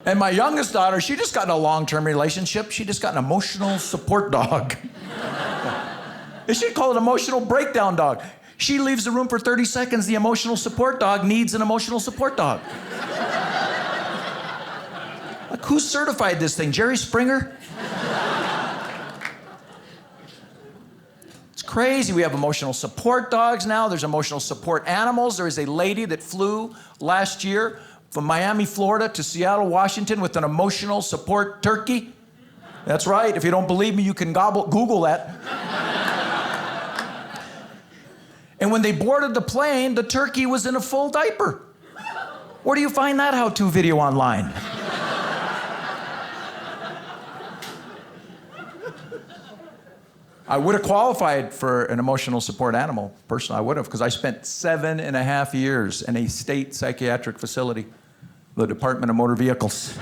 And my youngest daughter, she just got in a long-term relationship. She just got an emotional support dog. They should call it emotional breakdown dog. She leaves the room for 30 seconds. The emotional support dog needs an emotional support dog. Like, who certified this thing? Jerry Springer? It's crazy. We have emotional support dogs now. There's emotional support animals. There is a lady that flew last year from Miami, Florida to Seattle, Washington with an emotional support turkey. That's right. If you don't believe me, you can Google that. And when they boarded the plane, the turkey was in a full diaper. Where do you find that how-to video online? I would have qualified for an emotional support animal. Personally, I would have, because I spent 7.5 years in a state psychiatric facility, the Department of Motor Vehicles.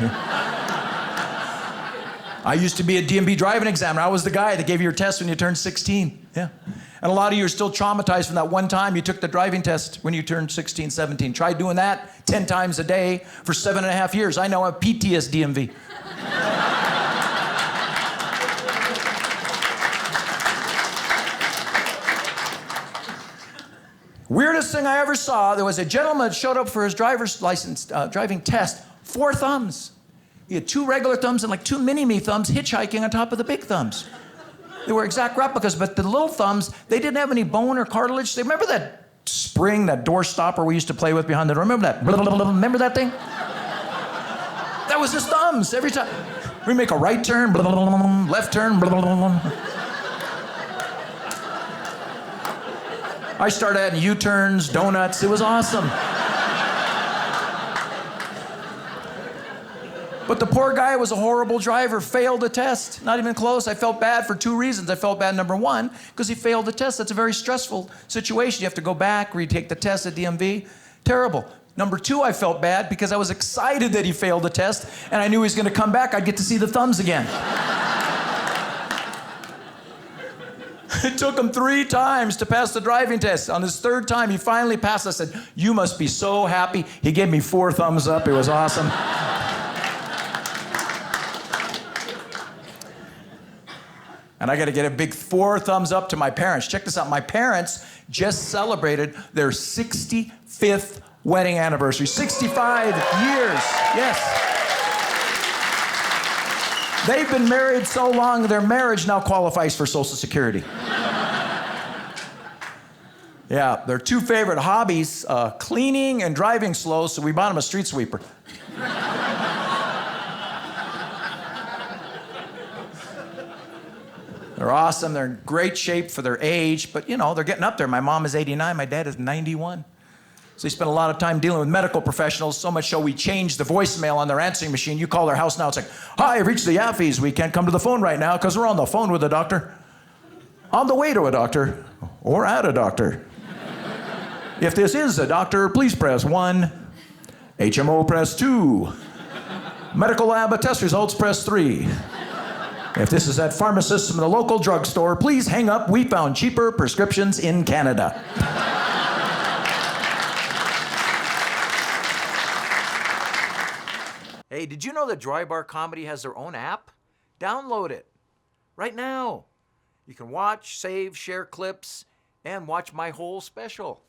I used to be a DMV driving examiner. I was the guy that gave you your test when you turned 16. Yeah. And a lot of you are still traumatized from that one time you took the driving test when you turned 16, 17. Try doing that 10 times a day for 7.5 years. I know I have PTSD DMV. Weirdest thing I ever saw, there was a gentleman that showed up for his driver's license driving test, 4 thumbs. He had 2 regular thumbs and like 2 mini-me thumbs hitchhiking on top of the big thumbs. They were exact replicas, but the little thumbs, they didn't have any bone or cartilage. They remember that spring, that door stopper we used to play with behind the door? Remember that? Remember that thing? That was his thumbs every time. We make a right turn, left turn. I started adding U-turns, donuts. It was awesome. But the poor guy was a horrible driver, failed the test. Not even close. I felt bad for 2 reasons. I felt bad, number one, because he failed the test. That's a very stressful situation. You have to go back, retake the test at DMV. Terrible. Number 2, I felt bad because I was excited that he failed the test, and I knew he was going to come back. I'd get to see the thumbs again. It took him 3 times to pass the driving test. On his 3rd time, he finally passed. I said, "You must be so happy." He gave me 4 thumbs up. It was awesome. And I got to get a big 4 thumbs up to my parents. Check this out. My parents just celebrated their 65th wedding anniversary. 65 years. Yes. They've been married so long, their marriage now qualifies for Social Security. Yeah, their 2 favorite hobbies, cleaning and driving slow, so we bought them a street sweeper. They're awesome. They're in great shape for their age, but you know, they're getting up there. My mom is 89, my dad is 91. So they spend a lot of time dealing with medical professionals, so much so we changed the voicemail on their answering machine. You call their house now, it's like, "Hi, I've reached the Yaffees. We can't come to the phone right now because we're on the phone with a doctor. On the way to a doctor, or at a doctor. If this is a doctor, please press 1. HMO, press 2. Medical lab test results, press 3. If this is at pharmacist from the local drugstore, please hang up. We found cheaper prescriptions in Canada." Hey, did you know that Dry Bar Comedy has their own app? Download it right now. You can watch, save, share clips, and watch my whole special.